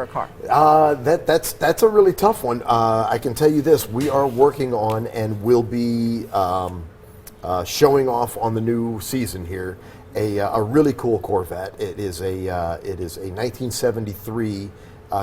a car? That's a really tough one. I can tell you this: we are working on and will be showing off on the new season here a really cool Corvette. It is a 1973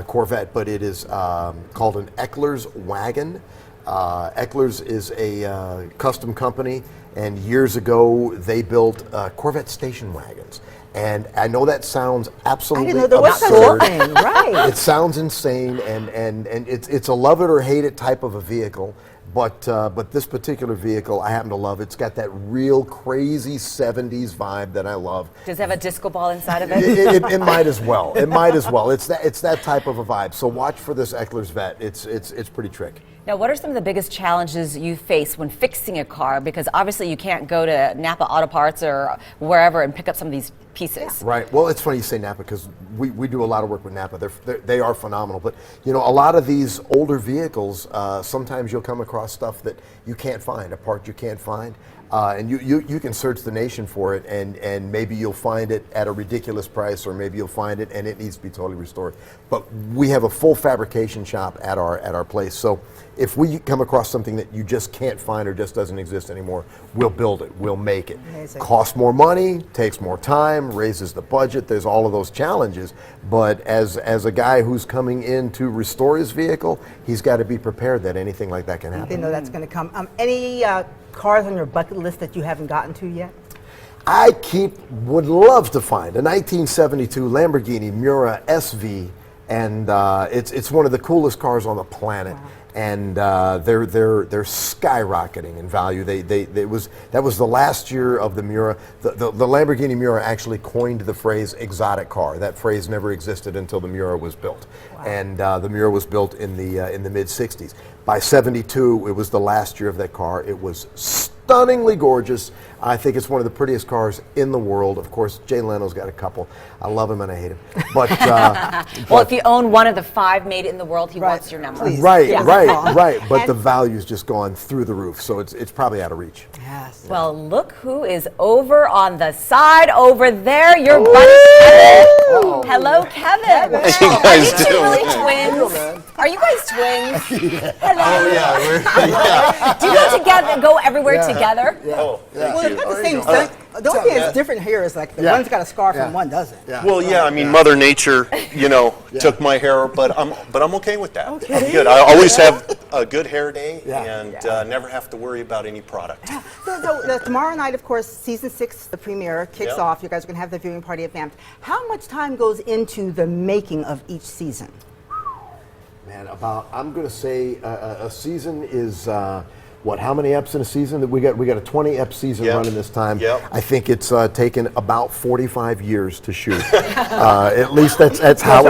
Corvette, but it is called an Eckler's wagon. Eckler's is a custom company, and years ago they built Corvette station wagons. And I know that sounds absolutely absurd. I didn't know there was such a thing, right? It sounds insane, and it's a love it or hate it type of a vehicle. But this particular vehicle, I happen to love. It's got that real crazy 70s vibe that I love. Does it have a disco ball inside of it? It might as well. It might as well. It's that type of a vibe. So watch for this Eckler's Vet. It's pretty tricky. Now, what are some of the biggest challenges you face when fixing a car? Because obviously you can't go to Napa Auto Parts or wherever and pick up some of these pieces. Right. Well, it's funny you say Napa because we do a lot of work with Napa. They are phenomenal. But, you know, a lot of these older vehicles, sometimes you'll come across stuff that you can't find, a part you can't find. And you can search the nation for it, and maybe you'll find it at a ridiculous price, or maybe you'll find it and it needs to be totally restored. But we have a full fabrication shop at our place. So if we come across something that you just can't find or just doesn't exist anymore, we'll build it, we'll make it. Amazing. Costs more money, takes more time, raises the budget. There's all of those challenges. But as a guy who's coming in to restore his vehicle, he's got to be prepared that anything like that can happen. They know that's going to come. Any cars on your bucket list that you haven't gotten to yet? I would love to find a 1972 Lamborghini Miura Sv, and it's one of the coolest cars on the planet. Wow. And they're skyrocketing in value. That was the last year of the Miura. The Lamborghini Miura actually coined the phrase exotic car. That phrase never existed until the Miura was built. Wow. And the Miura was built in the mid '60s. By '72, it was the last year of that car. It was stunningly gorgeous. I think it's one of the prettiest cars in the world. Of course, Jay Leno's got a couple. I love him and I hate him. But well, if you own one of the 5 made in the world, he wants your number. Please. Right, yeah. right. But the value's just gone through the roof, so it's probably out of reach. Yes. Well, look who is over on the side over there. Your buddy Kevin. Oh. Hello, Kevin. How you guys doing? Really twins? Are you guys twins? Yeah. Hello. Oh yeah. Do you go together? Go everywhere together? Yeah. Oh, thank Well, you. it's not the same thing. The only thing that's different here is like one's got a scarf and one doesn't. Yeah. Well, yeah. I mean, Mother Nature, took my hair, but I'm okay with that. Okay. I'm good. I always have a good hair day and Yeah. never have to worry about any product. So tomorrow night, of course, season 6, the premiere kicks Yeah. off. You guys are going to have the viewing party at Vamped. How much time goes into the making of each season? Man, I'm going to say a season is how many eps in a season? We got a 20 ep season running this time. Yep. I think it's taken about 45 years to shoot. At least that's how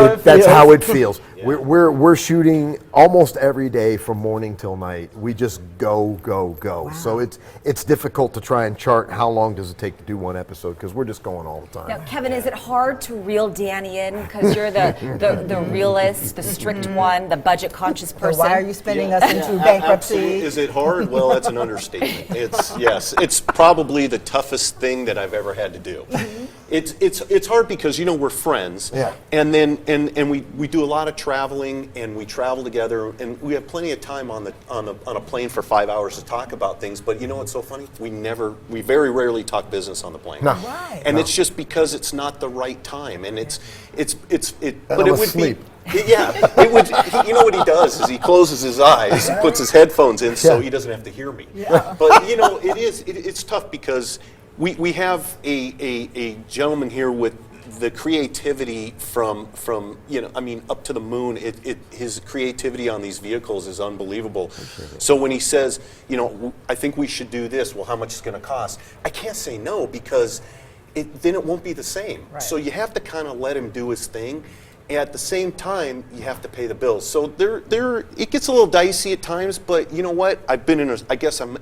it feels. Yeah. We're shooting almost every day from morning till night. We just go. Wow. So it's difficult to try and chart how long does it take to do one episode because we're just going all the time. Now, Kevin, is it hard to reel Danny in because you're the realist, the strict one, the budget-conscious person? Why are you spending us into bankruptcy? Absolutely. Is it hard? Well, that's an understatement. It's probably the toughest thing that I've ever had to do. It's hard because we're friends, and we do a lot of traveling, and we travel together, and we have plenty of time on a plane for 5 hours to talk about things. But you know what's so funny? We very rarely talk business on the plane. No. Right. And it's just because it's not the right time, and it But it would sleep. It would. You know what he does is he closes his eyes, puts his headphones in, so he doesn't have to hear me. Yeah. But it's tough because we have a gentleman here with the creativity from up to the moon. His creativity on these vehicles is unbelievable. So when he says, I think we should do this, well, how much is it going to cost? I can't say no because then it won't be the same. Right. So you have to kind of let him do his thing. At the same time, you have to pay the bills. So it gets a little dicey at times, but you know what? I guess I'm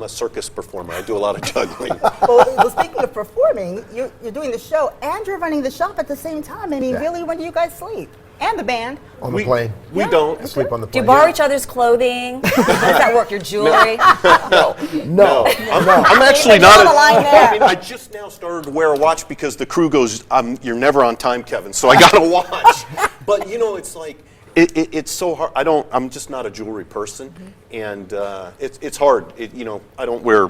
a circus performer. I do a lot of juggling. Well, speaking of performing, you're doing the show and you're running the shop at the same time. I mean, really, when do you guys sleep? And the band. On the plane. We don't. Sleep on the Do plane. you borrow each other's clothing? How does that work? Your jewelry? No. I'm actually not. I just now started to wear a watch because the crew goes, "You're never on time, Kevin." So I got a watch. But you know, it's like it's so hard. I'm just not a jewelry person, and it's hard. You know, I don't wear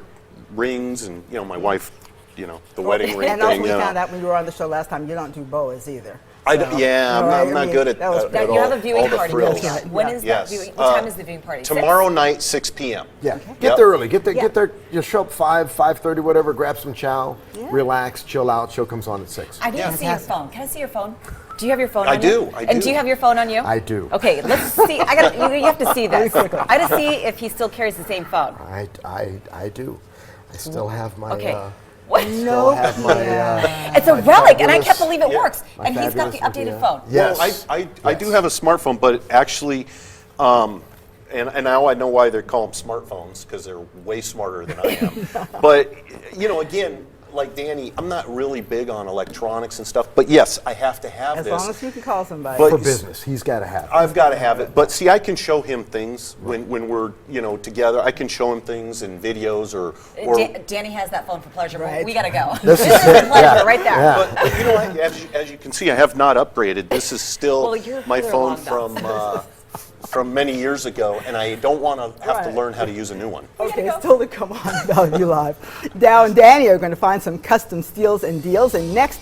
rings, and you know, my wife, you know, the wedding ring And also thing. we You found know. out when you were on the show last time, you don't do boas either. Yeah, I'm not good at that was at Now, all, you have a viewing all the party frills. coming up. When is Yes. that viewing? What time is the viewing party? Tomorrow night, 6 p.m. Yeah, Okay. get Yep. there early. Get there. Yeah. Get there. You show up 5:30, whatever. Grab some chow, Yeah. relax, chill out. Show comes on at 6. I didn't see your phone. Can I see your phone? Do you have your phone I on you? do, I And do. do you have your phone on you? I do. Okay, let's see. You have to see this. quickly. I have to see if he still carries the same phone. I do. I still have my. Okay. What? Still have my. It's a my relic, and I fabulous- can't believe it Yeah. works. My And he's got the fabulous updated Nokia. phone. Yes. Well, I do have a smartphone, but actually, and now I know why they call them smartphones, because they're way smarter than I am. But, you know, again, like Danny, I'm not really big on electronics and stuff, but yes, I have to have As this. long as you can call somebody. But- For business, he's got to have it. I've got to have it. But see, I can show him things when we're, you know, together. I can show him things in videos or Danny has that phone for pleasure. Right. We gotta go. This This is is it, for pleasure yeah. right there. Yeah. But you know, as you can see, I have not upgraded. This is still Well, you're my further phone along, from many years ago, and I don't want to have to Right. learn how to use a new one. Okay, still to come on Bellevue Live. Dow and Danny are going to find some custom steals and deals, and next,